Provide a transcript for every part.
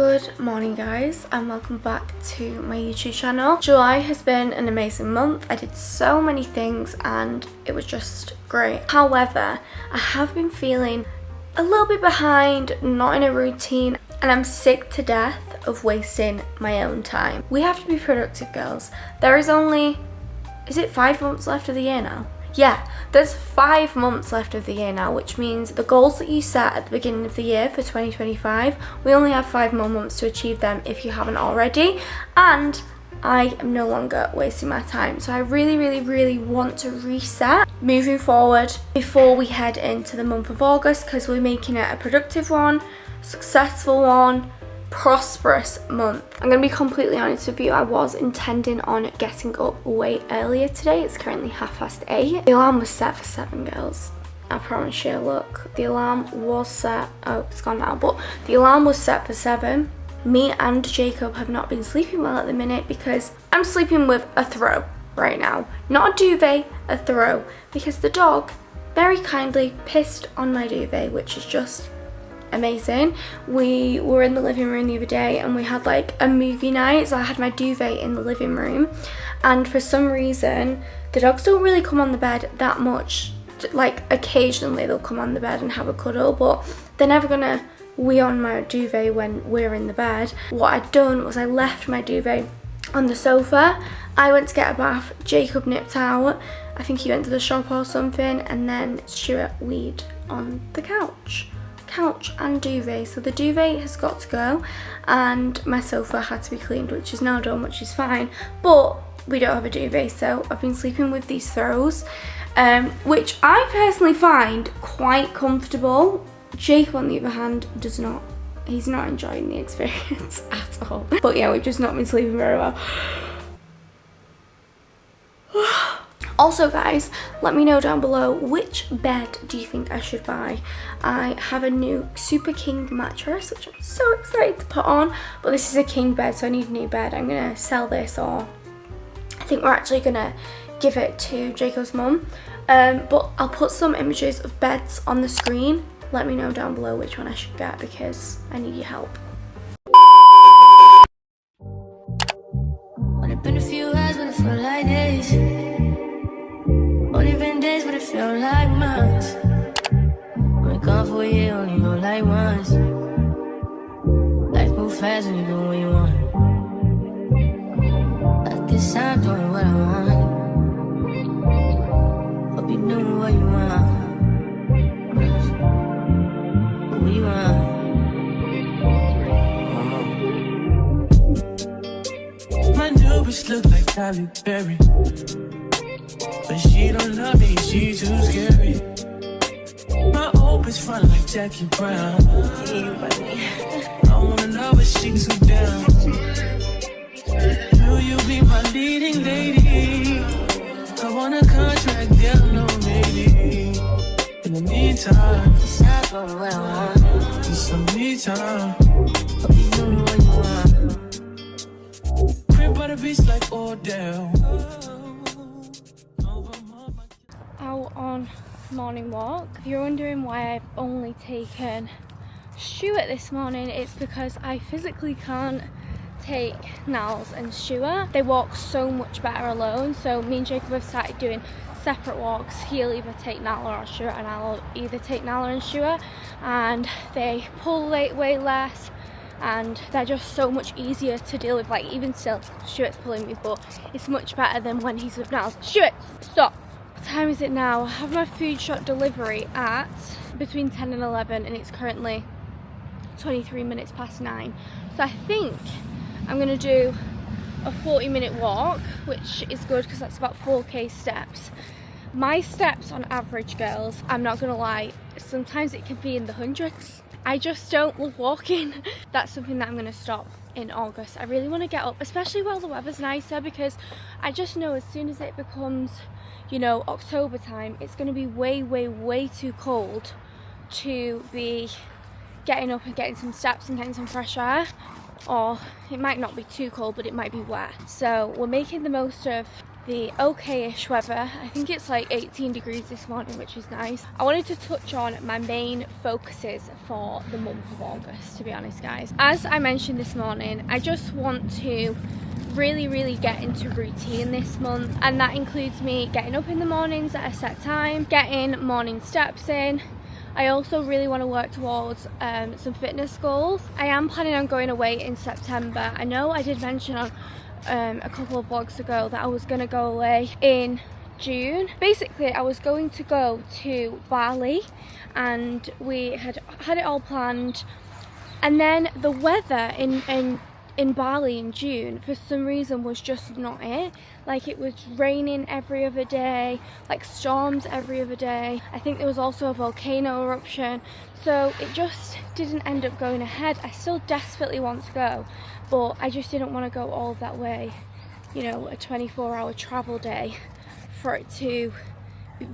Good morning guys, and welcome back to my YouTube channel. July has been an amazing month. I did so many things and it was just great. However, I have been feeling a little bit behind, not in a routine, and I'm sick to death of wasting my own time. We have to be productive, girls. There is only, is it 5 months left of the year now? Yeah, there's 5 months left of the year now, which means the goals that you set at the beginning of the year for 2025, we only have 5 more months to achieve them if you haven't already, and I am no longer wasting my time. So I really want to reset moving forward before we head into the month of August, because we're making it a productive one, successful one, prosperous month. I'm going to be completely honest with you, I was intending on getting up way earlier today. It's currently 8:30. The alarm was set for 7, girls. I promise you, look, the alarm was set, oh, it's gone now, but the alarm was set for 7. Me and Jacob have not been sleeping well at the minute because I'm sleeping with a throw right now. Not a duvet, a throw, because the dog very kindly pissed on my duvet, which is just amazing. We were in the living room the other day and we had like a movie night, so I had my duvet in the living room, and for some reason the dogs don't really come on the bed that much. Like occasionally they'll come on the bed and have a cuddle, but they're never gonna wee on my duvet when we're in the bed. What I'd done was I left my duvet on the sofa. I went to get a bath, Jacob nipped out, I think he went to the shop or something, and then Stuart weed on the couch and duvet. So the duvet has got to go and my sofa had to be cleaned, which is now done, which is fine, but we don't have a duvet, so I've been sleeping with these throws, which I personally find quite comfortable. Jacob on the other hand does not. He's not enjoying the experience at all. But yeah, we've just not been sleeping very well. Also guys, let me know down below, which bed do you think I should buy? I have a new Super King mattress, which I'm so excited to put on, but this is a king bed, so I need a new bed. I'm gonna sell this, or I think we're actually gonna give it to Jacob's mum. But I'll put some images of beds on the screen. Let me know down below which one I should get because I need your help. Only been a few hours, but it felt like days. Only been days, but it felt like months. Been gone for a year, only know like once. Life move fast when you do what you want. At this time, doing what I want. Hope you doing what you want. What you want. My new bitch look like Halle Berry, but she don't love me, she too scary. My old bitch front like Jackie Brown. I wanna know if she too down. Will you be my leading lady? I want a contract, yeah, no maybe. In the meantime, it's not going what I want. Just some me time. Hope you doing what you want. Crib by the beach like Odell. Out on morning walk. If you're wondering why I've only taken Stuart this morning, it's because I physically can't take Niles and Stuart. They walk so much better alone, so me and Jacob have started doing separate walks. He'll either take Nala or Stuart, and I'll either take Nala and Stuart, and they pull way less, and they're just so much easier to deal with. Like, even still, Stuart's pulling me, but it's much better than when he's with Niles. Stuart, stop! What time is it now? I have my food shop delivery at between 10 and 11, and it's currently 23 minutes past 9. So I think I'm gonna do a 40-minute walk, which is good because that's about 4k steps. My steps on average, girls, I'm not gonna lie, sometimes it can be in the hundreds. I just don't love walking. That's something that I'm gonna stop in August. I really want to get up, especially while the weather's nicer, because I just know as soon as it becomes, you know, October time, it's gonna be way too cold to be getting up and getting some steps and getting some fresh air. Or it might not be too cold, but it might be wet. So we're making the most of the okay-ish weather. I think it's like 18 degrees this morning, which is nice. I wanted to touch on my main focuses for the month of August, to be honest, guys. As I mentioned this morning, I just want to really get into routine this month, and that includes me getting up in the mornings at a set time, getting morning steps in. I also really want to work towards some fitness goals. I am planning on going away in September. I know I did mention on a couple of vlogs ago that I was going to go away in June. Basically, I was going to go to Bali, and we had it all planned, and then the weather in Bali in June for some reason was just not it. Like, it was raining every other day, like storms every other day. I think there was also a volcano eruption, so it just didn't end up going ahead. I still desperately want to go, but I just didn't want to go all that way, you know, a 24-hour travel day for it to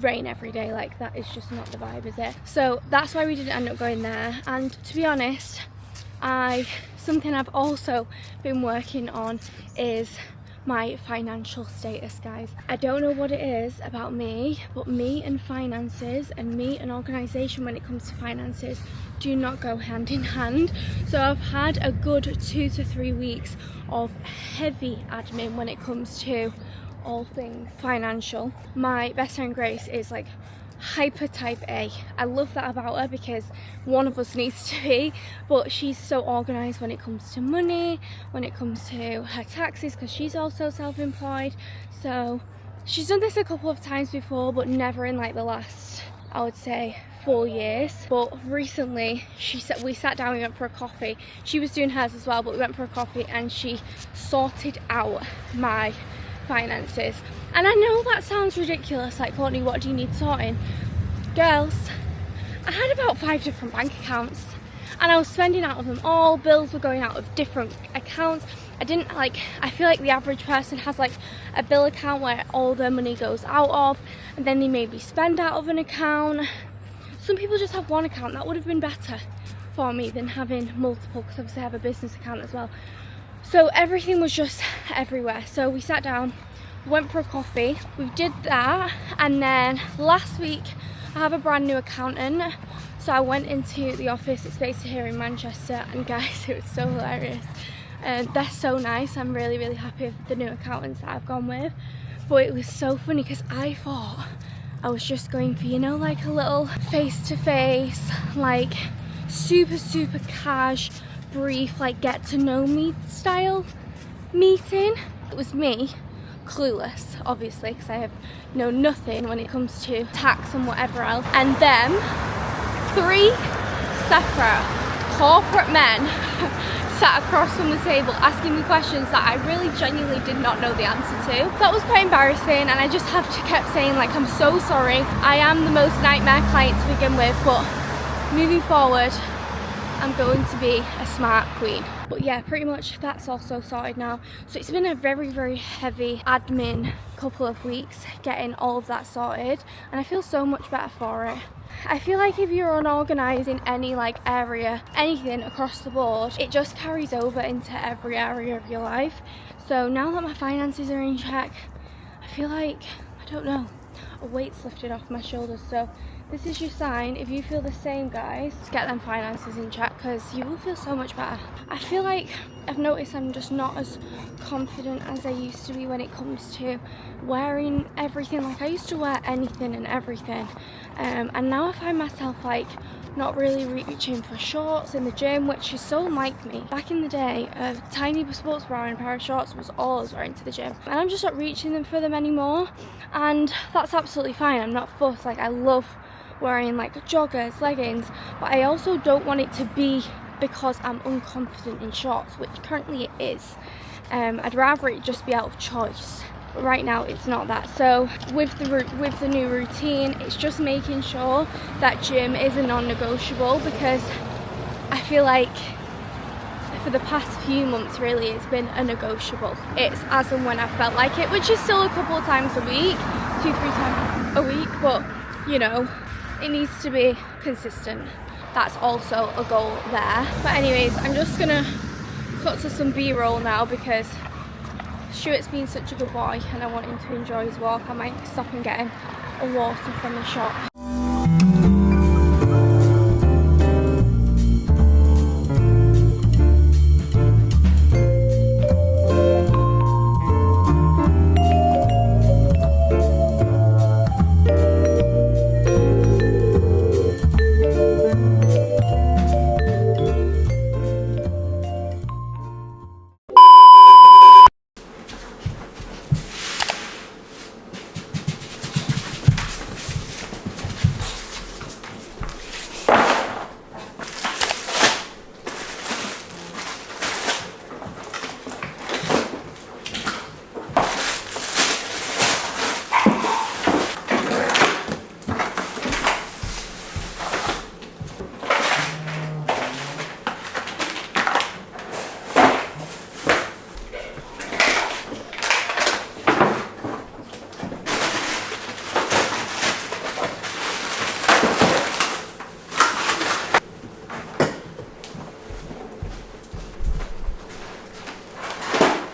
rain every day. Like, that is just not the vibe, is it? So that's why we didn't end up going there. And to be honest, something I've also been working on is my financial status, guys. I don't know what it is about me, but me and finances and me and organisation when it comes to finances do not go hand in hand. So I've had a good 2 to 3 weeks of heavy admin when it comes to all things financial. My best friend Grace is like hyper type A. I love that about her because one of us needs to be, but she's so organised when it comes to money, when it comes to her taxes, because she's also self-employed. So she's done this a couple of times before, but never in like the last, I would say, 4 years. But recently we sat down, we went for a coffee. She was doing hers as well, but we went for a coffee and she sorted out my finances. And I know that sounds ridiculous, like, Courtney, what do you need sorting? Girls, I had about 5 different bank accounts and I was spending out of them all. Bills were going out of different accounts. I feel like the average person has like a bill account where all their money goes out of, and then they maybe spend out of an account. Some people just have one account. That would have been better for me than having multiple, because obviously I have a business account as well. So everything was just everywhere. So we sat down, went for a coffee, we did that, and then last week I have a brand new accountant, so I went into the office. It's based here in Manchester, and guys, it was so hilarious. They're so nice. I'm really happy with the new accountants that I've gone with. But it was so funny because I thought I was just going for, you know, like a little face-to-face, like super cash, brief, like get to know me style meeting. It was me, clueless obviously, because I know nothing when it comes to tax and whatever else, and them 3 separate corporate men sat across from the table asking me questions that I really genuinely did not know the answer to. That was quite embarrassing, and I just kept saying, like, I'm so sorry, I am the most nightmare client to begin with, but moving forward I'm going to be a smart queen. But yeah, pretty much that's also sorted now. So it's been a very heavy admin couple of weeks getting all of that sorted, and I feel so much better for it. I feel like if you're unorganised in any like area, anything across the board, it just carries over into every area of your life. So now that my finances are in check, I feel like, I don't know, a weight's lifted off my shoulders. So this is your sign, if you feel the same, guys, to get them finances in check, because you will feel so much better. I feel like I've noticed I'm just not as confident as I used to be when it comes to wearing everything. Like, I used to wear anything and everything, and now I find myself like not really reaching for shorts in the gym, which is so unlike me. Back in the day, a tiny sports bra and a pair of shorts was all I was wearing to the gym, and I'm just not reaching for them anymore, and that's absolutely fine. I'm not fussed. Like, I love wearing like joggers, leggings, but I also don't want it to be because I'm unconfident in shorts, which currently it is. I'd rather it just be out of choice. But right now it's not that. So with the new routine, it's just making sure that gym is a non-negotiable, because I feel like for the past few months really it's been a negotiable. It's as and when I felt like it, which is still a couple of times a week, 2-3 times a week, but you know, it needs to be consistent. That's also a goal there. But anyways, I'm just gonna cut to some B-roll now, because Stuart's been such a good boy and I want him to enjoy his walk. I might stop and get him a water from the shop.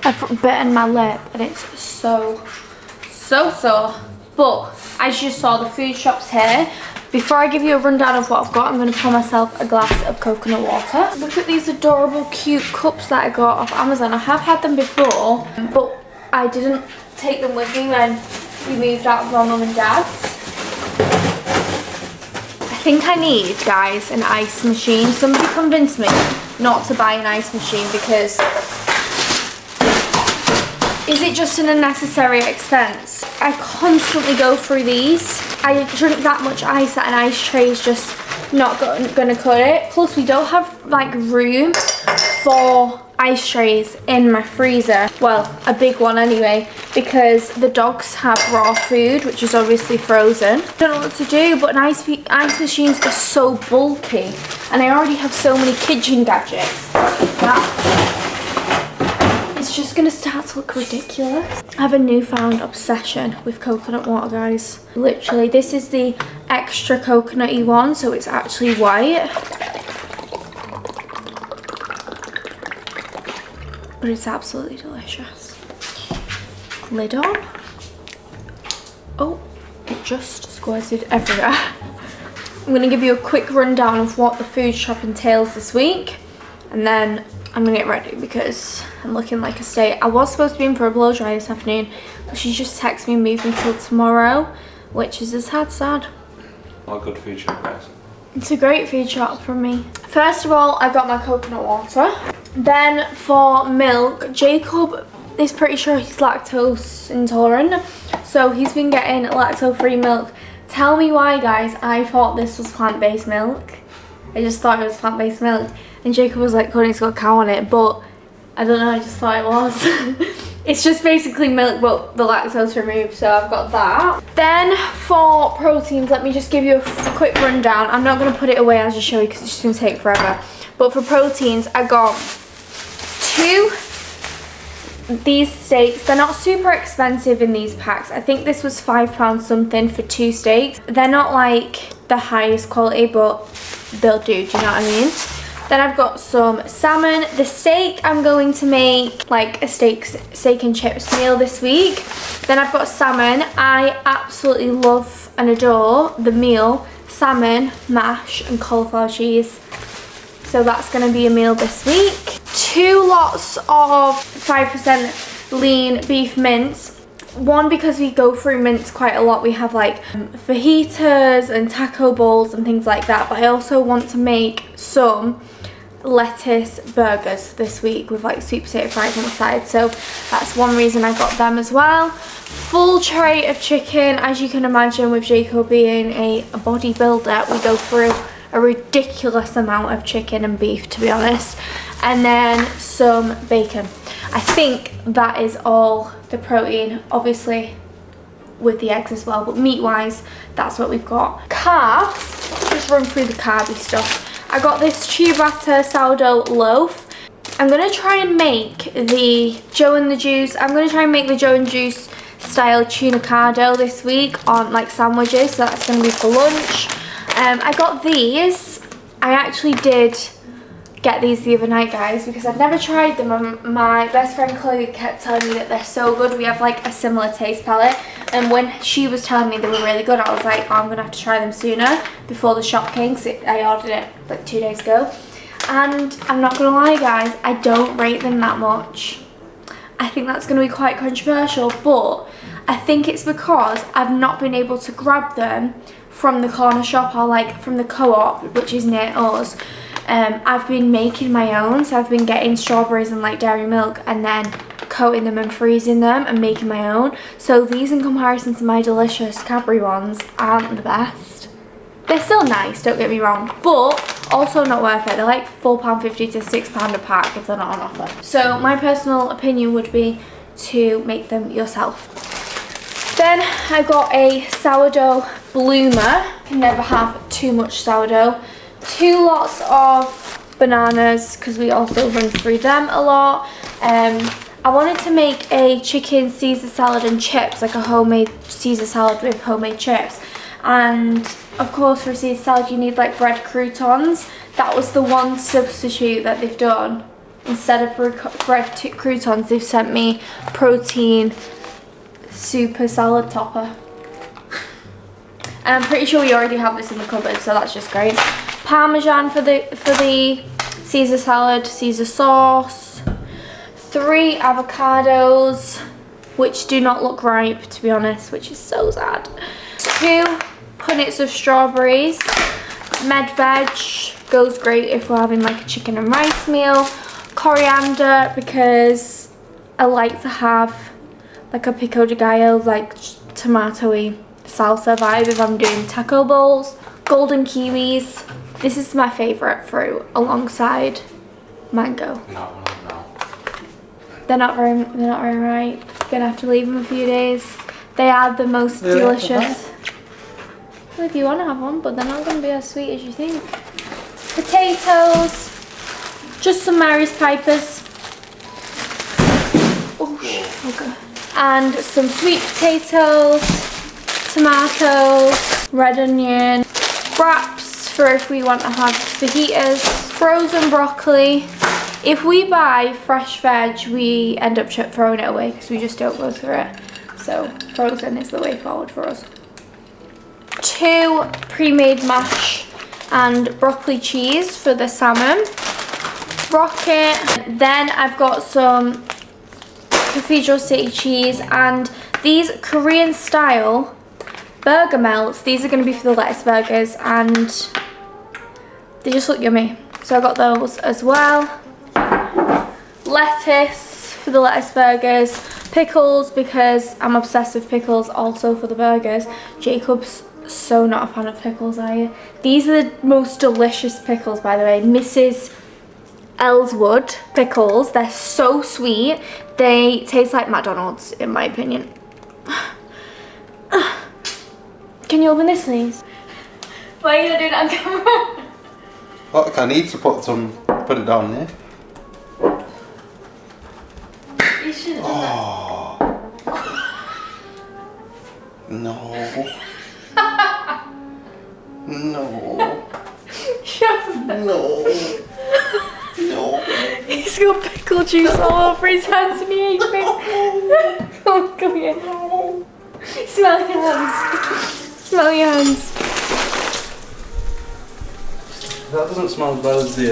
I've bitten my lip and it's so sore. But as you saw, the food shop's here. Before I give you a rundown of what I've got, I'm going to pour myself a glass of coconut water. Look at these adorable cute cups that I got off Amazon. I have had them before, but I didn't take them with me when we moved out of our mum and dad's. I think I need, guys, an ice machine. Somebody convinced me not to buy an ice machine because is it just an unnecessary expense? I constantly go through these. I drink that much ice that an ice tray is just not gonna cut it. Plus we don't have like room for ice trays in my freezer. Well, a big one anyway, because the dogs have raw food, which is obviously frozen. I don't know what to do, but an ice machines are so bulky. And I already have so many kitchen gadgets that it's just gonna start to look ridiculous. I have a newfound obsession with coconut water, guys. Literally, this is the extra coconutty one, so it's actually white. But it's absolutely delicious. Lid on. Oh, it just squirted everywhere. I'm gonna give you a quick rundown of what the food shop entails this week, and then I'm gonna get ready because I'm looking like a state. I was supposed to be in for a blow dry this afternoon, but she just texted me moving till tomorrow, which is a sad. What a good food shop, guys. It's a great food shop from me. First of all, I got my coconut water. Then for milk, Jacob is pretty sure he's lactose intolerant, so he's been getting lactose-free milk. Tell me why, guys. I thought this was plant-based milk. I just thought it was plant-based milk. And Jacob was like, "Honey, it's got a cow on it," but I don't know, I just thought it was. It's just basically milk, but the lactose removed, so I've got that. Then for proteins, let me just give you a quick rundown. I'm not going to put it away as I show you because it's just going to take forever. But for proteins, I got these steaks. They're not super expensive in these packs. I think this was £5 something for 2 steaks. They're not like the highest quality, but they'll do you know what I mean? Then I've got some salmon. The steak, I'm going to make like a steak and chips meal this week. Then I've got salmon. I absolutely love and adore the meal. Salmon, mash and cauliflower cheese. So that's going to be a meal this week. 2 lots of 5% lean beef mince. One, because we go through mince quite a lot. We have like fajitas and taco bowls and things like that. But I also want to make some lettuce burgers this week with like sweet potato fries on the side, so that's one reason I got them as well. Full tray of chicken. As you can imagine, with Jacob being a bodybuilder, we go through a ridiculous amount of chicken and beef, to be honest. And then some bacon. I think that is all the protein, obviously with the eggs as well, but meat wise, that's what we've got. Carbs, let's just run through the carby stuff. I got this ciabatta sourdough loaf. I'm going to try and make the Joe and the Juice. I'm going to try and make the Joe and Juice style tuna cardo this week on like sandwiches. So that's going to be for lunch. I got these. I actually did get these the other night, guys, because I'd never tried them, and my best friend Chloe kept telling me that they're so good. We have like a similar taste palette, and when she was telling me they were really good, I was like, oh, I'm gonna have to try them sooner before the shop came, because I ordered it like 2 days ago. And I'm not gonna lie, guys, I don't rate them that much. I think that's gonna be quite controversial, but I think it's because I've not been able to grab them from the corner shop or like from the co-op, which is near us. I've been making my own, so I've been getting strawberries and like dairy milk and then coating them and freezing them and making my own. So these, in comparison to my delicious Cadbury ones, aren't the best. They're still nice, don't get me wrong, but also not worth it. They're like £4.50 to £6 a pack if they're not on offer. So my personal opinion would be to make them yourself. Then I got a sourdough bloomer. Can never have too much sourdough. 2 lots of bananas, because we also run through them a lot. I wanted to make a chicken Caesar salad and chips, like a homemade Caesar salad with homemade chips. And of course, for a Caesar salad you need like bread croutons. That was the one substitute that they've done. Instead of bread croutons, they've sent me protein super salad topper. And I'm pretty sure we already have this in the cupboard, so that's just great. Parmesan for the Caesar salad, Caesar sauce. 3 avocados, which do not look ripe, to be honest, which is so sad. 2 punnets of strawberries. Med veg goes great if we're having like a chicken and rice meal. Coriander, because I like to have like a pico de gallo, like tomatoey salsa vibe if I'm doing taco bowls. Golden kiwis. This is my favourite fruit alongside mango. No. They're not very ripe. Gonna have to leave them a few days. They are the most delicious. Well, if you want to have one, but they're not gonna be as sweet as you think. Potatoes. Just some Mary's Pipers. Oh, okay. And some sweet potatoes, tomatoes, red onion, wraps for if we want to have fajitas, frozen broccoli. If we buy fresh veg, we end up throwing it away because we just don't go through it. So frozen is the way forward for us. 2 pre-made mash and broccoli cheese for the salmon. Rocket. Then I've got some Cathedral City cheese and these Korean style burger melts. These are going to be for the lettuce burgers and they just look yummy. So I got those as well. Lettuce for the lettuce burgers. Pickles, because I'm obsessed with pickles, also for the burgers. Jacob's so not a fan of pickles, are you? These are the most delicious pickles, by the way. Mrs. Ellswood pickles. They're so sweet. They taste like McDonald's, in my opinion. Can you open this, please? Why are you doing it on camera? Look, I need to put it down there. You should have done No. No. Shut up. No. No. He's got pickle juice all over his hands and he hates it. Come here. Smell your hands. Smell your hands. That doesn't smell as bad as the.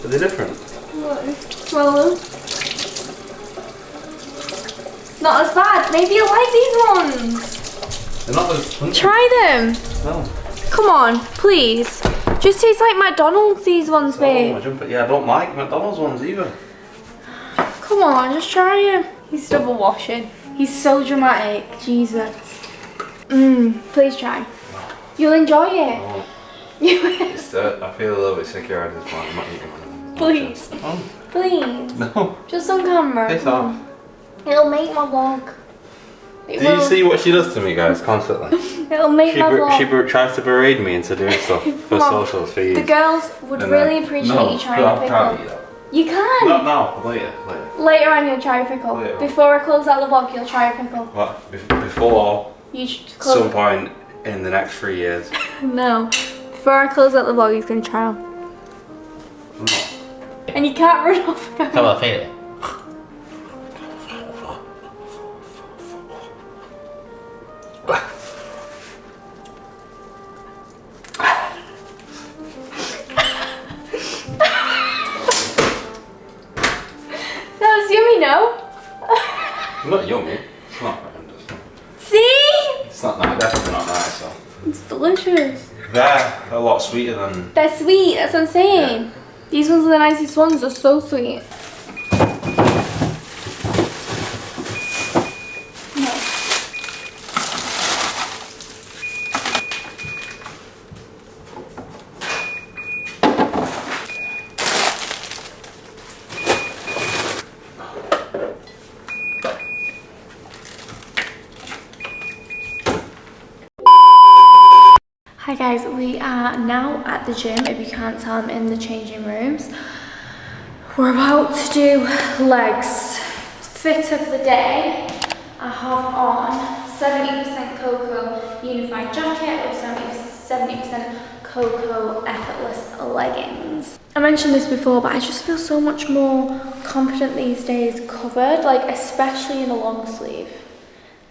Are they different? What? Smell them. Not as bad. Maybe you like these ones. They're not as. Try them. No. Come on, please. Just tastes like McDonald's, these ones, babe. Yeah, I don't like McDonald's ones either. Come on, just try them. He's double washing. He's so dramatic. Jesus. Please try. You'll enjoy it. No. You will. I feel a little bit sick here. I just want to eat one. Please. Oh. Please. No. Just on camera. Piss off. It'll make my vlog. Do you see what she does to me, guys, constantly? It'll make my vlog. She tries to berate me into doing stuff for social feeds. The girls would really appreciate you trying a pickle. You can. Not now, later. Later on you'll try a pickle. Later. Before I close out the vlog, you'll try a pickle. What? Before You should close some point in the next 3 years. No. Before I close out the vlog, he's going to try them. No. And you can't run off. How about fade it? That was yummy, no? Not yummy. It's not horrendous. See? It's not nice. Definitely not nice. So. It's delicious. They're a lot sweeter than. They're sweet, that's what I'm saying. Yeah. These ones are the nicest ones, they're so sweet. No. Hi guys, we are now at the gym. If you can't tell, I'm in the changing rooms. We're about to do legs. Fit of the day, I have on 70% Cocoa unified jacket with 70% Cocoa effortless leggings. I mentioned this before, but I just feel so much more confident these days covered, like especially in a long sleeve.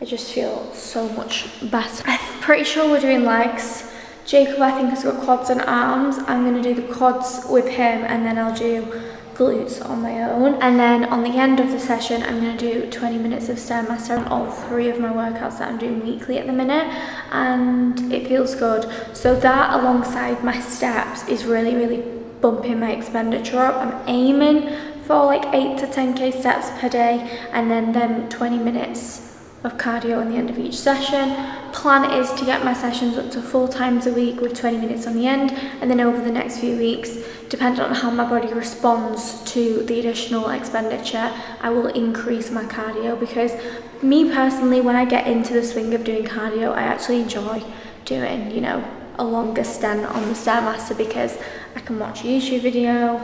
I just feel so much better. I'm pretty sure we're doing legs. Jacob, I think, has got quads and arms. I'm going to do the quads with him, and then I'll do glutes on my own. And then on the end of the session, I'm going to do 20 minutes of Stairmaster on all 3 of my workouts that I'm doing weekly at the minute. And it feels good. So that, alongside my steps, is really, really bumping my expenditure up. I'm aiming for like 8 to 10k steps per day, and then 20 minutes of cardio on the end of each session. Plan is to get my sessions up to 4 times a week with 20 minutes on the end, and then over the next few weeks, depending on how my body responds to the additional expenditure, I will increase my cardio, because me personally, when I get into the swing of doing cardio, I actually enjoy doing, you know, a longer stint on the Stairmaster, because I can watch a YouTube video,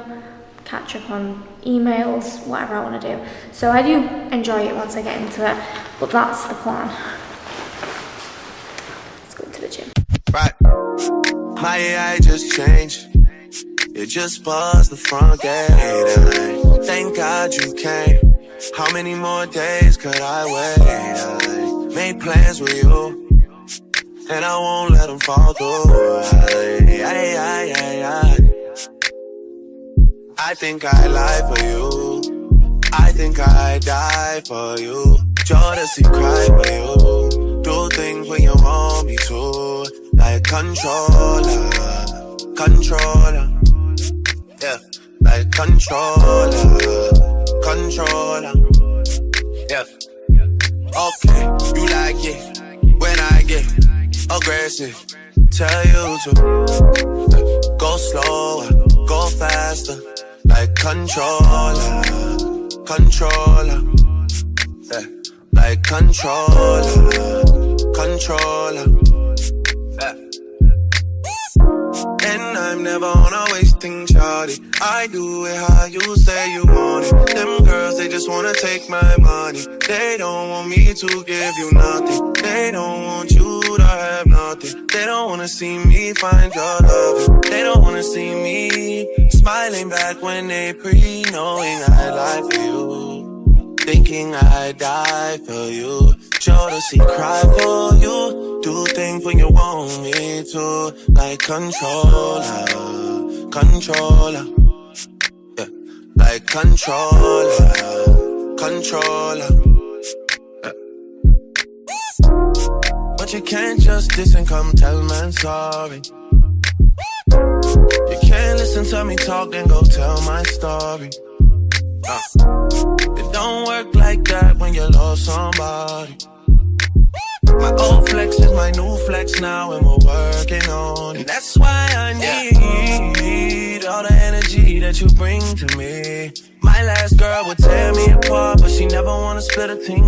catch up on emails, whatever I want to do. So I do enjoy it once I get into it, but that's the plan. Let's go to the gym. Right, my AI just changed. It just buzzed the front gate. And thank God you came. How many more days could I wait? I made plans with you, and I won't let them fall through. I think I lie for you. I think I die for you. Jodeci cry for you. Do things when you want me to. Like controller, controller. Yeah, like controller, controller. Yeah. Okay, you like it when I get aggressive. Tell you to go slower, go faster. Like controller, controller, yeah. Like controller, controller, yeah. And I'm never on a wasting shawty. I do it how you say you want it. Them girls, they just wanna take my money. They don't want me to give you nothing. They don't want you to have nothing. They don't wanna see me find your love. They don't wanna see me smiling back when they knowing I lie for you. Thinking I die for you. Jodeci cry for you. Do things when you want me to. Like controller, controller. Yeah. Like controller, controller. Yeah. But you can't just diss and come tell man sorry. You can't listen to me talk, then go tell my story. It don't work like that when you lost somebody. My old flex is my new flex now, and we're working on it. And that's why I need all the energy that you bring to me. My last girl would tear me apart, but she never wanna split a thing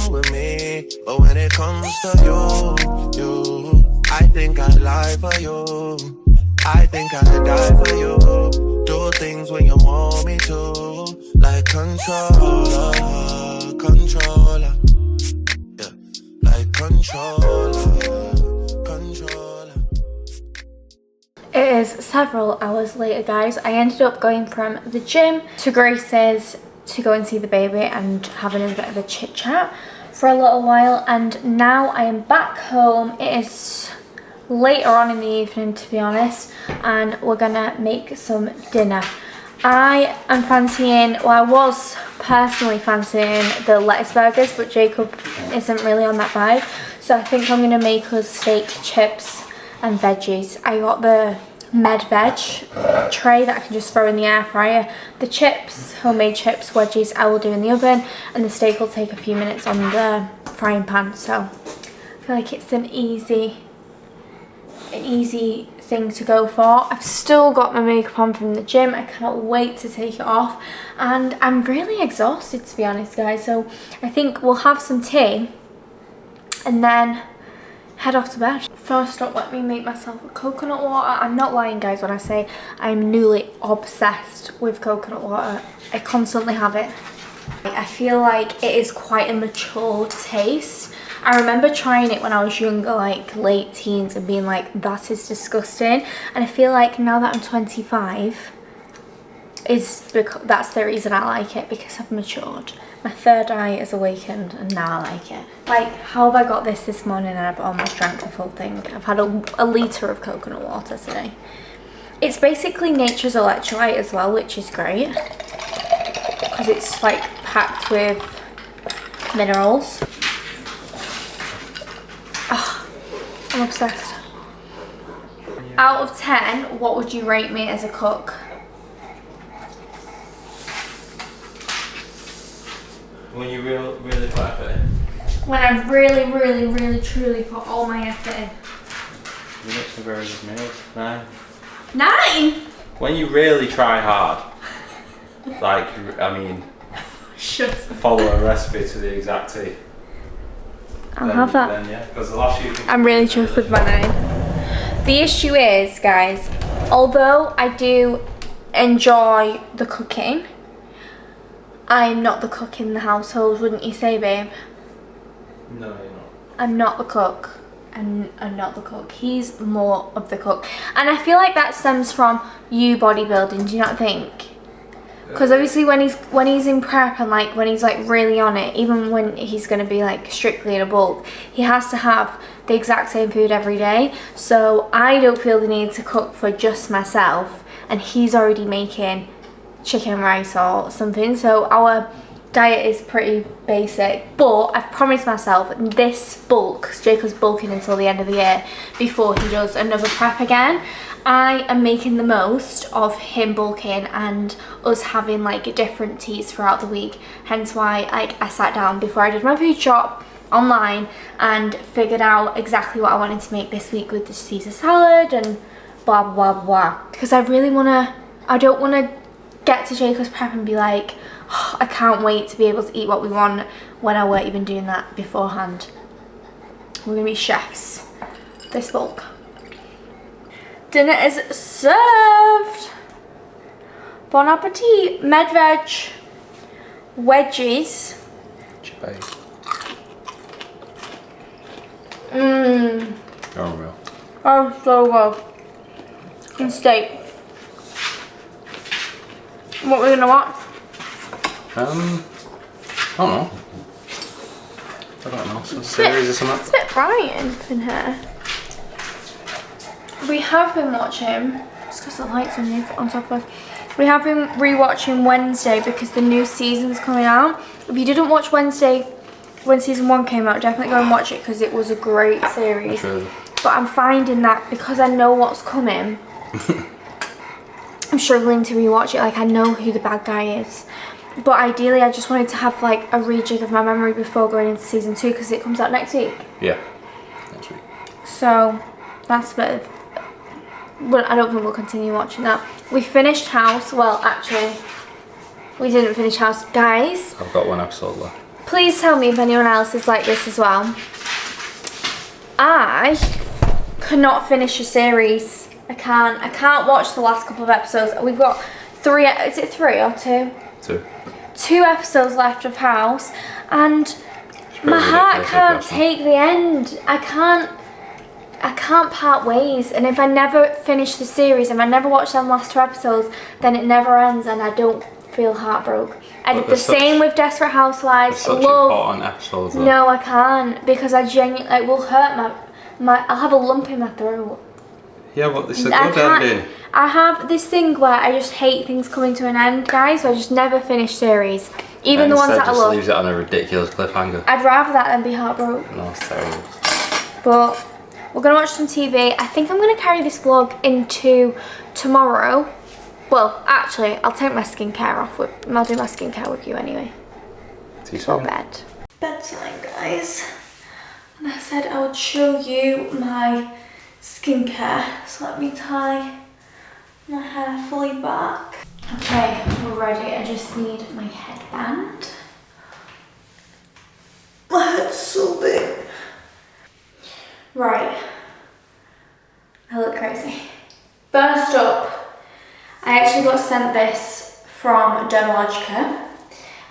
with me. But when it comes to you, I think I lie for you. I think I die for you. Do things when you want me to. Like controller, controller. Yeah, like controller, controller. It is several hours later, guys. I ended up going from the gym to Grace's to go and see the baby and having a bit of a chit chat for a little while, and now I am back home. It is later on in the evening, to be honest, and we're gonna make some dinner. I am fancying, well, I was personally fancying the lettuce burgers, but Jacob isn't really on that vibe, so I think I'm gonna make us steak, chips and veggies. I got the med veg tray that I can just throw in the air fryer. The chips, homemade chips, wedges, I will do in the oven, and the steak will take a few minutes on the frying pan. So I feel like it's an easy thing to go for. I've still got my makeup on from the gym. I cannot wait to take it off, and I'm really exhausted, to be honest, guys. So I think we'll have some tea and then head off to bed. First up, let me make myself a coconut water. I'm not lying, guys, when I say I'm newly obsessed with coconut water. I constantly have it. I feel like it is quite a mature taste. I remember trying it when I was younger, like late teens, and being like, that is disgusting. And I feel like now that I'm 25, that's the reason I like it, because I've matured. My third eye is awakened, and now I like it. Like, how have I got this morning and I've almost drank the full thing? I've had a litre of coconut water today. It's basically nature's electrolyte as well, which is great, because it's like packed with minerals. Oh, I'm obsessed. Out of 10, what would you rate me as a cook? When you really put effort in. When I really, truly put all my effort in. You make some very good meals. 9. 9? When you really try hard. Like, I mean, Shut follow a recipe to the exact T. I'll have that. Then, yeah, because the last few things I'm really chuffed with my 9. The issue is, guys, although I do enjoy the cooking, I'm not the cook in the household, wouldn't you say, babe? No, you're not. I'm not the cook. I'm not the cook. He's more of the cook. And I feel like that stems from you bodybuilding, do you not think? Because obviously when he's in prep and like when he's like really on it, even when he's going to be like strictly in a bulk, he has to have the exact same food every day. So I don't feel the need to cook for just myself, and he's already making chicken rice or something, so our diet is pretty basic. But I've promised myself this bulk, because Jacob's bulking until the end of the year before he does another prep again, I am making the most of him bulking and us having like different teas throughout the week. Hence why I sat down before I did my food shop online and figured out exactly what I wanted to make this week with the Caesar salad and blah blah blah blah, because I don't want to get to Jacob's prep and be like, oh, I can't wait to be able to eat what we want, when I weren't even doing that beforehand. We're gonna be chefs this bulk. Dinner is served. Bon appetit. Med veg, wedges. Chippy. Oh, real. Oh, so good. And steak. What we're gonna watch? I don't know. Some series or something. It's a bit bright in here. We have been watching, it's because the lights on top of us. We have been rewatching Wednesday because the new season's coming out. If you didn't watch Wednesday when season 1 came out, definitely go and watch it because it was a great series. True. But I'm finding that because I know what's coming, I'm struggling to rewatch it. Like, I know who the bad guy is, but ideally I just wanted to have like a rejig of my memory before going into season 2 because it comes out next week. Yeah, next week. So that's a bit of, well, I don't think we'll continue watching that. We finished House. Well, actually, we didn't finish House, guys. I've got one episode left. Please tell me if anyone else is like this as well. I cannot finish a series. I can't watch the last couple of episodes. We've got 3, is it 3 or 2? 2. 2 episodes left of House, and my heart can't take the end. I can't. I can't part ways, and if I never finish the series, if I never watch them last 2 episodes, then it never ends and I don't feel heartbroken. I did the same with Desperate Housewives. Such important episodes though. No, I can't, because I genuinely, it will hurt I'll have a lump in my throat. Yeah, but it's a good ending. I have this thing where I just hate things coming to an end, guys, so I just never finish series. Even the ones that I love. Just leaves it on a ridiculous cliffhanger. I'd rather that than be heartbroken. No, it's terrible. But we're going to watch some TV. I think I'm going to carry this vlog into tomorrow. Well, actually, I'll take my skincare off. I'll do my skincare with you anyway. See you soon. Bed. Bedtime, guys. And I said I would show you my skincare. So let me tie my hair fully back. Okay, we're ready. I just need my headband. My head's so big. Right. I look crazy. First up, I actually got sent this from Dermalogica.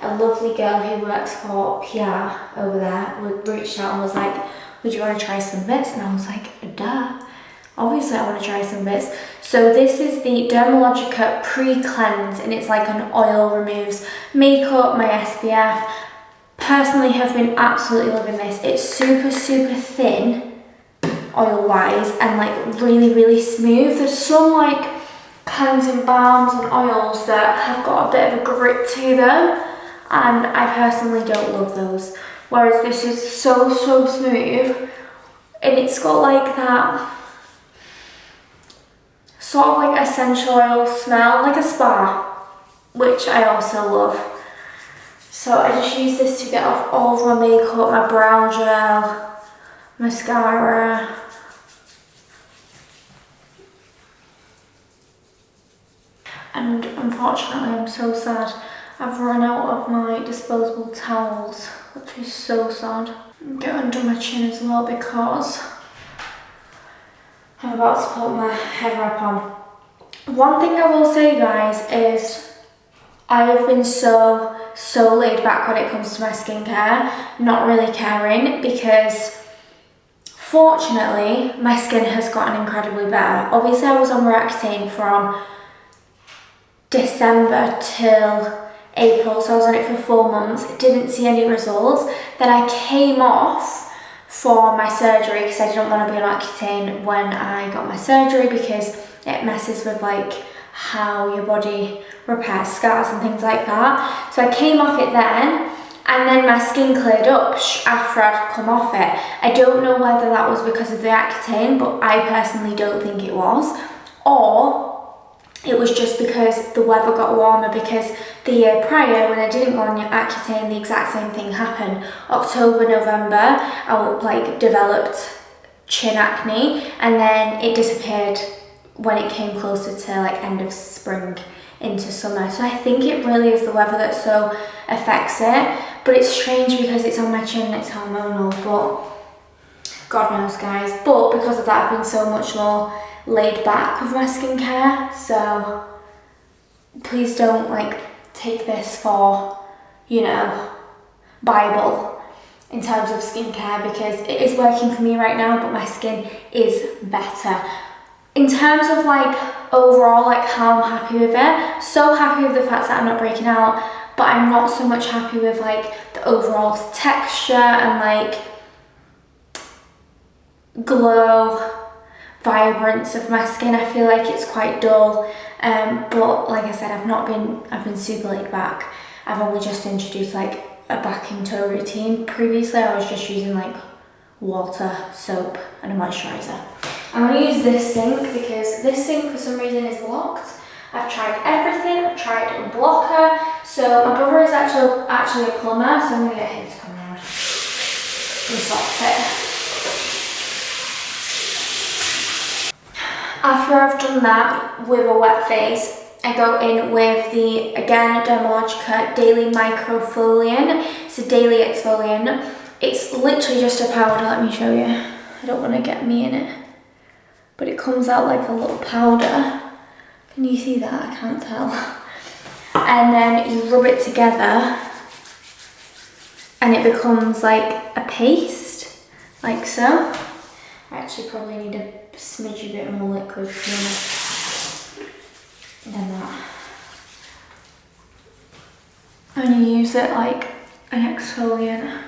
A lovely girl who works for PR over there reached out and was like, would you want to try some bits? And I was like, duh. Obviously I want to try some bits. So this is the Dermalogica Pre-Cleanse, and it's like an oil, removes makeup, my SPF. Personally have been absolutely loving this. It's super, super thin, oil-wise, and like really, really smooth. There's some like cleansing balms and oils that have got a bit of a grip to them, and I personally don't love those. Whereas this is so, so smooth, and it's got like that sort of like essential oil smell, like a spa, which I also love. So I just use this to get off all of my makeup, my brow gel, mascara. And unfortunately, I'm so sad. I've run out of my disposable towels, which is so sad. Get under my chin as well because I'm about to put my head wrap on. One thing I will say, guys, is I have been so laid back when it comes to my skincare, not really caring, because fortunately my skin has gotten incredibly better. Obviously I was on Roaccutane from December till April, so I was on it for 4 months, didn't see any results. Then I came off for my surgery because I didn't want to be on Accutane when I got my surgery, because it messes with like how your body repairs scars and things like that. So I came off it then, and then my skin cleared up after I'd come off it. I don't know whether that was because of the Accutane, but I personally don't think it was, or it was just because the weather got warmer, because the year prior when I didn't go on Accutane, the exact same thing happened. October, November, I like developed chin acne, and then it disappeared when it came closer to like end of spring into summer. So I think it really is the weather that so affects it, but it's strange because it's on my chin and it's hormonal, but God knows, guys. But because of that, I've been so much more laid back with my skincare, so please don't like take this for, you know, Bible in terms of skincare, because it is working for me right now, but my skin is better. In terms of like overall, like how I'm happy with it, so happy with the fact that I'm not breaking out, but I'm not so much happy with like the overall texture and like glow, vibrance of my skin. I feel like it's quite dull, but like I said, I've been super laid back. I've only just introduced like a back and toe routine. Previously I was just using like water, soap and a moisturiser. I'm going to use this sink because this sink for some reason is blocked. I've tried everything. I've tried a blocker. So my brother is actually a plumber, so I'm going to get him to come around and sort it. After I've done that with a wet face, I go in with the, again, Dermalogica Daily Microfoliant. It's a daily exfoliant. It's literally just a powder. Let me show you. I don't want to get me in it. But it comes out like a little powder. Can you see that? I can't tell. And then you rub it together and it becomes like a paste, like so. I actually probably need a smidgy bit more liquid cleaner than that. And you use it like an exfoliant.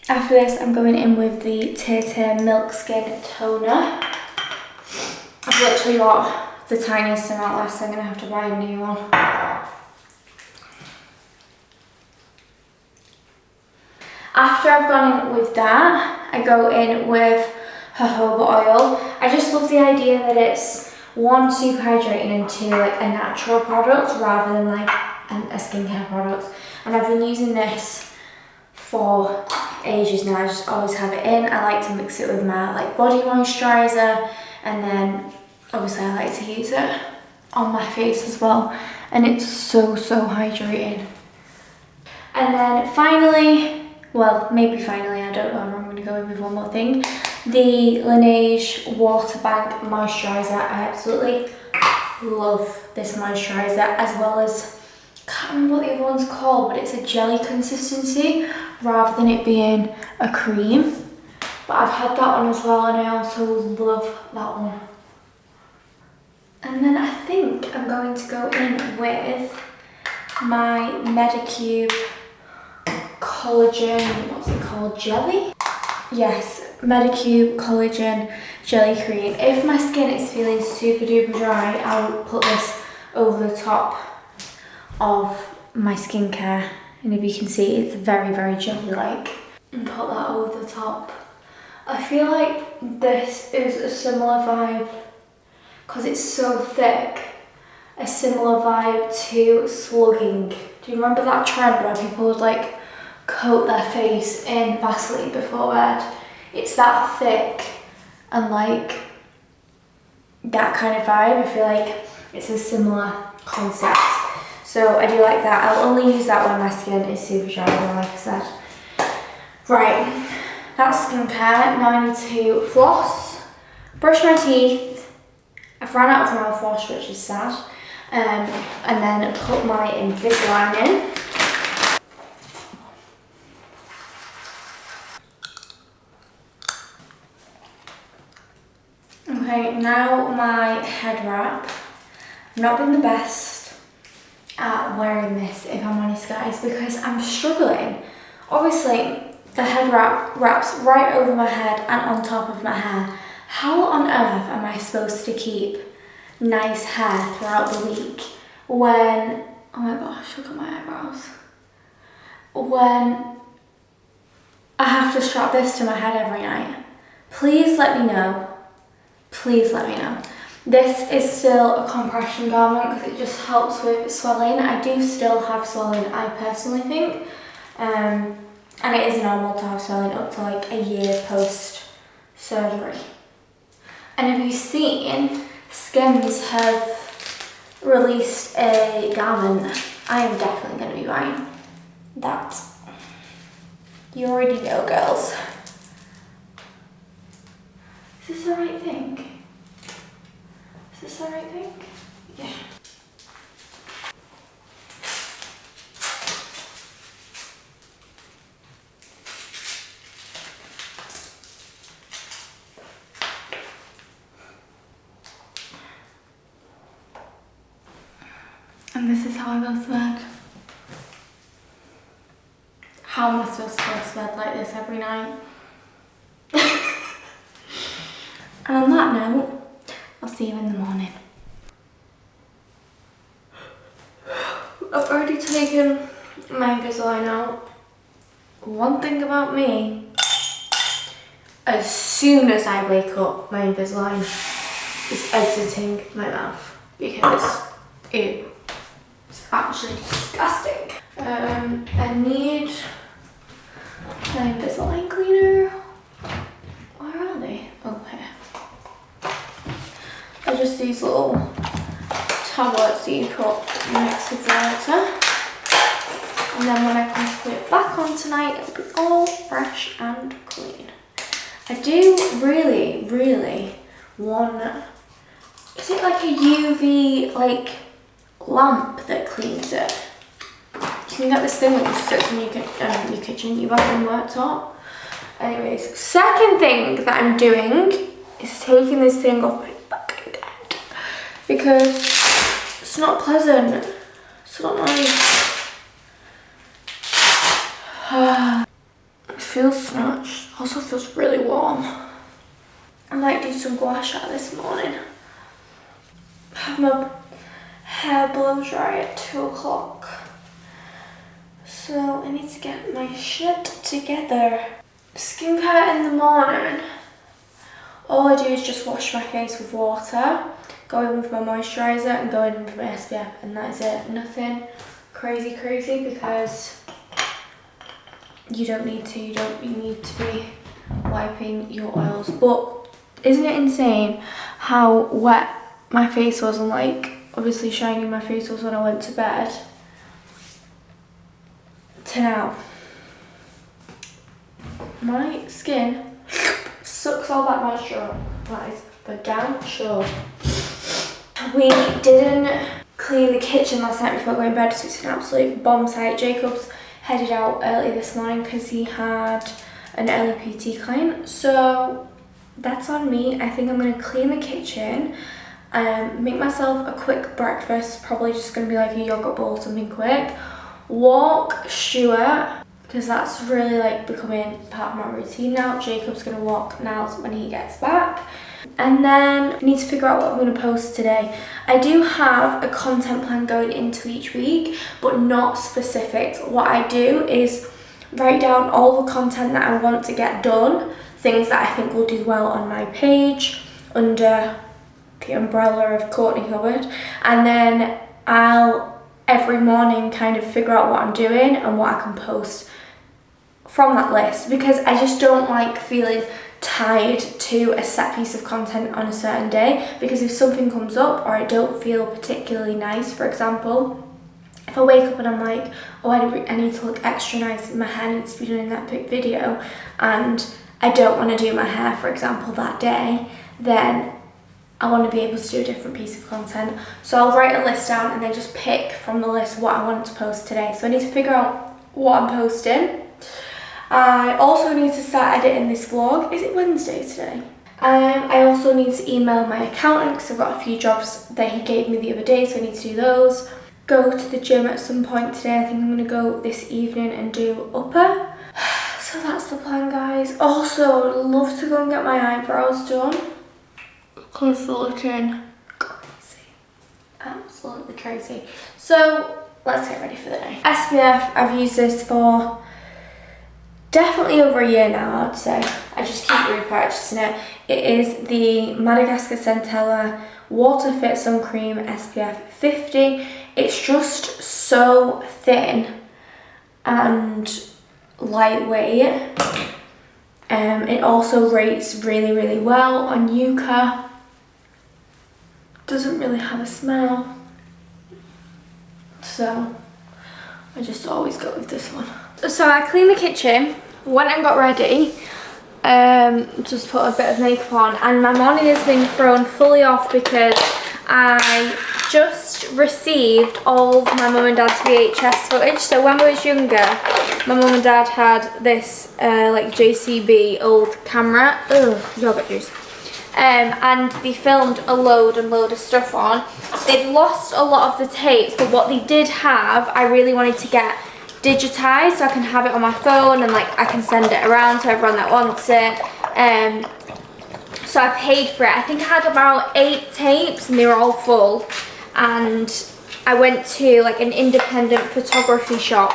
After this, I'm going in with the tysm Milk Skin Toner. I've literally got the tiniest amount left, so I'm going to have to buy a new one. After I've gone in with that, I go in with jojoba oil. I just love the idea that it's one, super hydrating, and two, like a natural product rather than like a skincare product. And I've been using this for ages now. I just always have it in. I like to mix it with my like body moisturizer, and then obviously I like to use it on my face as well, and it's so hydrating. And then finally, well, maybe finally, I don't know, I'm going to go in with one more thing, the Laneige Water Bank moisturizer. I absolutely love this moisturizer, as well as, I can't remember what the other one's called, but it's a jelly consistency rather than it being a cream. But I've had that one as well, and I also love that one. And then I think I'm going to go in with my Medicube collagen, what's it called, jelly? Yes, Medicube collagen jelly cream. If my skin is feeling super duper dry, I'll put this over the top of my skincare, and if you can see, it's very jelly like, and put that over the top. I feel like this is a similar vibe, because it's so thick, a similar vibe to slugging. Do you remember that trend where people would like coat their face in Vaseline before bed? It's that thick and like that kind of vibe. I feel like it's a similar concept. So I do like that. I'll only use that when my skin is super dry, like I said. Right, that's skincare. Now I need to floss, brush my teeth. I've run out of mouthwash, which is sad. And then put my Invisalign in. Okay, now my head wrap. I've not been the best at wearing this, if I'm honest guys, because I'm struggling. Obviously, the head wrap wraps right over my head and on top of my hair. How on earth am I supposed to keep nice hair throughout the week when, oh my gosh, look at my eyebrows, when I have to strap this to my head every night? Please let me know. Please let me know. This is still a compression garment because it just helps with swelling. I do still have swelling, I personally think. And it is normal to have swelling up to like a year post surgery. And have you seen, Skims have released a garment I am definitely going to be buying. That. You already know, girls. Is this the right thing? Is this the right thing? Yeah. And this is how I go to bed. How am I supposed to go to bed like this every night? And on that note, I'll see you in the morning. I've already taken my Invisalign out. One thing about me, as soon as I wake up, my Invisalign is exiting my mouth because it's actually disgusting. I need my Invisalign cleaner. Where are they? Oh, here. They're just these little tablets that you put next to the water. And then when I come to put it back on tonight, it'll be all fresh and clean. I do really want, is it like a UV like lamp that cleans it. You can get this thing that just sits in your kitchen, your bathroom worktop. Anyways, second thing that I'm doing is taking this thing off my fucking head because it's not pleasant. It's not nice. It feels snatched. Also feels really warm. I might do some gua sha this morning. Have my hair blow dry at 2 o'clock. So I need to get my shit together. Skincare in the morning. All I do is just wash my face with water, go in with my moisturiser and go in with my SPF, and that is it. Nothing crazy because you don't need to. You need to be wiping your oils. But isn't it insane how wet my face was and like obviously shiny my face was when I went to bed to now? My skin sucks all that moisture up. That is for damn sure. We didn't clean the kitchen last night before going to bed, so it's an absolute bomb site. Jacob's headed out early this morning because he had an LAPT client, so that's on me. I think I'm going to clean the kitchen, make myself a quick breakfast, probably just going to be like a yogurt bowl, something quick, walk Stuart, because that's really like becoming part of my routine now. Jacob's going to walk Niles when he gets back. And then I need to figure out what I'm going to post today. I do have a content plan going into each week, but not specific. What I do is write down all the content that I want to get done, things that I think will do well on my page under the umbrella of Courtney Hubbard, and then I'll every morning kind of figure out what I'm doing and what I can post from that list, because I just don't like feeling tied to a set piece of content on a certain day, because if something comes up or I don't feel particularly nice, for example, if I wake up and I'm like, oh, I need to look extra nice, my hair needs to be done in that big video, and I don't want to do my hair, for example, that day, then I want to be able to do a different piece of content. So I'll write a list down and then just pick from the list what I want to post today. So I need to figure out what I'm posting. I also need to start editing this vlog. Is it Wednesday today? I also need to email my accountant because I've got a few jobs that he gave me the other day, so I need to do those. Go to the gym at some point today. I think I'm going to go this evening and do upper. So that's the plan, guys. Also, I would love to go and get my eyebrows done because they're looking crazy. Absolutely crazy. So let's get ready for the day. SPF, I've used this for definitely over a year now, I'd say. I just keep repurchasing it. It is the Madagascar Centella Water Fit Sun Cream SPF 50. It's just so thin and lightweight. It also rates really, really well on Yuka. Doesn't really have a smell. So I just always go with this one. So I cleaned the kitchen, went and got ready, just put a bit of makeup on, and my morning has been thrown fully off because I just received all of my mum and dad's VHS footage. So when I was younger, my mum and dad had this like JCB old camera, yogurt juice, and they filmed a load of stuff on. They'd lost a lot of the tapes, but what they did have, I really wanted to get digitized so I can have it on my phone and like I can send it around to everyone that wants it. So I paid for it. I think I had about 8 tapes and they were all full, and I went to like an independent photography shop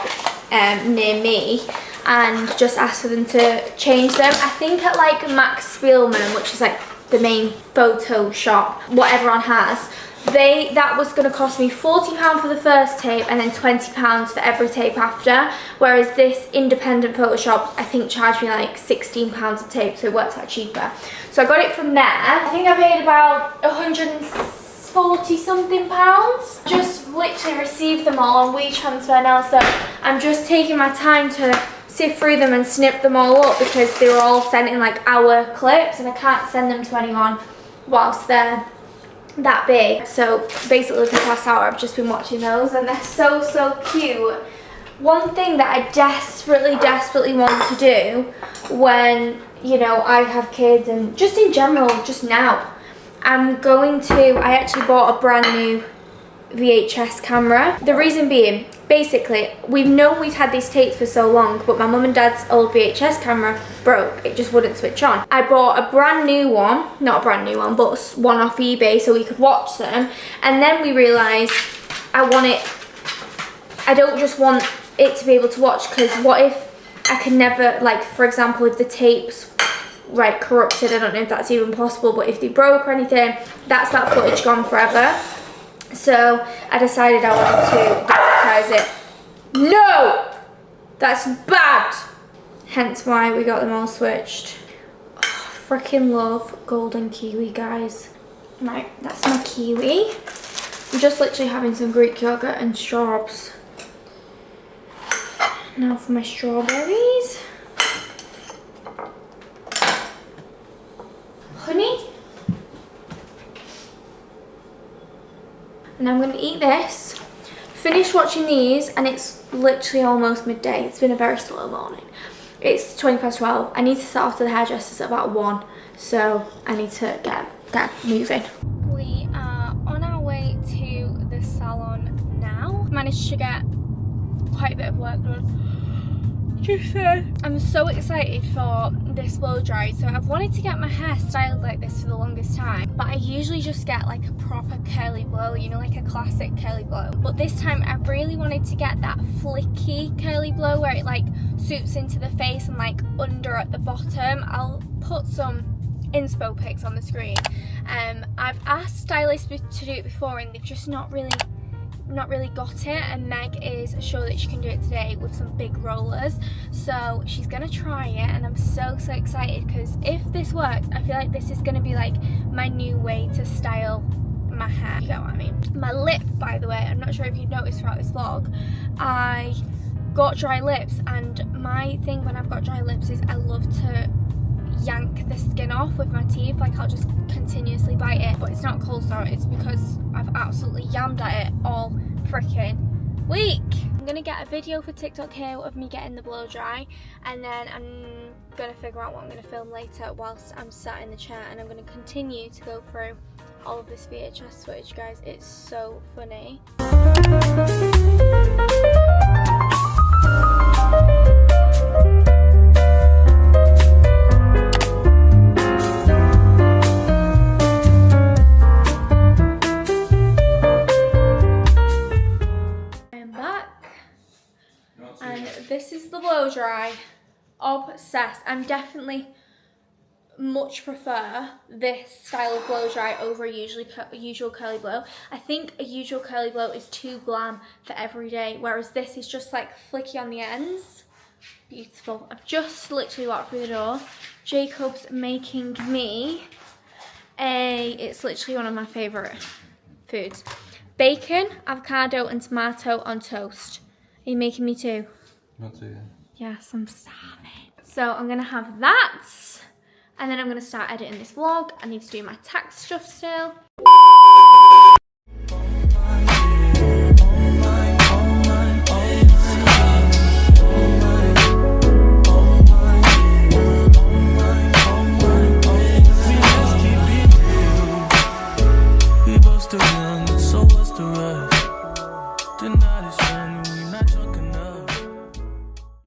near me and just asked for them to change them. I think at like Max Spielman, which is like the main photo shop what everyone has, that was going to cost me £40 for the first tape and then £20 for every tape after, whereas this independent photo shop I think charged me like £16 a tape, so it worked out cheaper. So I got it from there. I think I paid about 140 something pounds. Just literally received them all on WeTransfer now, so I'm just taking my time to sift through them and snip them all up because they were all sent in like hour clips and I can't send them to anyone whilst they're that big. So basically for the past hour I've just been watching those and they're so cute. One thing that I desperately want to do when, you know, I have kids and just in general, just now, I actually bought a brand new VHS camera. The reason being, basically, we've had these tapes for so long, but my mum and dad's old VHS camera broke. It just wouldn't switch on. I bought a brand new one, not a brand new one, but one off eBay so we could watch them. And then we realised I don't just want it to be able to watch, because what if I can never, like, for example, if the tapes like corrupted, I don't know if that's even possible, but if they broke or anything, that's that footage gone forever. So I decided I wanted to digitize it. No! That's bad! Hence why we got them all switched. Oh, freaking love golden kiwi, guys. Right, that's my kiwi. I'm just literally having some Greek yogurt and strawberries. Now for my strawberries. Honey. And I'm going to eat this, finish watching these, and it's literally almost midday. It's been a very slow morning. It's 12:20. I need to set off to the hairdressers at about 1, so I need to get moving. We are on our way to the salon now. Managed to get quite a bit of work done. I'm so excited for this blow dry. So I've wanted to get my hair styled like this for the longest time, but I usually just get like a proper curly blow, you know, like a classic curly blow. But this time I really wanted to get that flicky curly blow where it like suits into the face and like under at the bottom. I'll put some inspo pics on the screen. I've asked stylists to do it before and they've just not really got it, and Meg is sure that she can do it today with some big rollers, so she's gonna try it, and I'm so excited because if this works, I feel like this is gonna be like my new way to style my hair. You get what I mean? My lip, by the way, I'm not sure if you've noticed throughout this vlog, I got dry lips, and my thing when I've got dry lips is I love to yank the skin off with my teeth. Like I'll just continuously bite it, but it's not cold sore, it's because I've absolutely yammed at it all freaking week. I'm gonna get a video for TikTok here of me getting the blow dry, and then I'm gonna figure out what I'm gonna film later whilst I'm sat in the chair, and I'm gonna continue to go through all of this VHS footage, guys. It's so funny. This is the blow dry. Obsessed. I'm definitely much prefer this style of blow dry over a usual curly blow. I think a usual curly blow is too glam for every day, whereas this is just like flicky on the ends. Beautiful. I've just literally walked through the door. Jacob's making me it's literally one of my favourite foods. Bacon, avocado and tomato on toast. Are you making me too? Not too. Yes, I'm starving. So I'm gonna have that, and then I'm gonna start editing this vlog. I need to do my tax stuff still.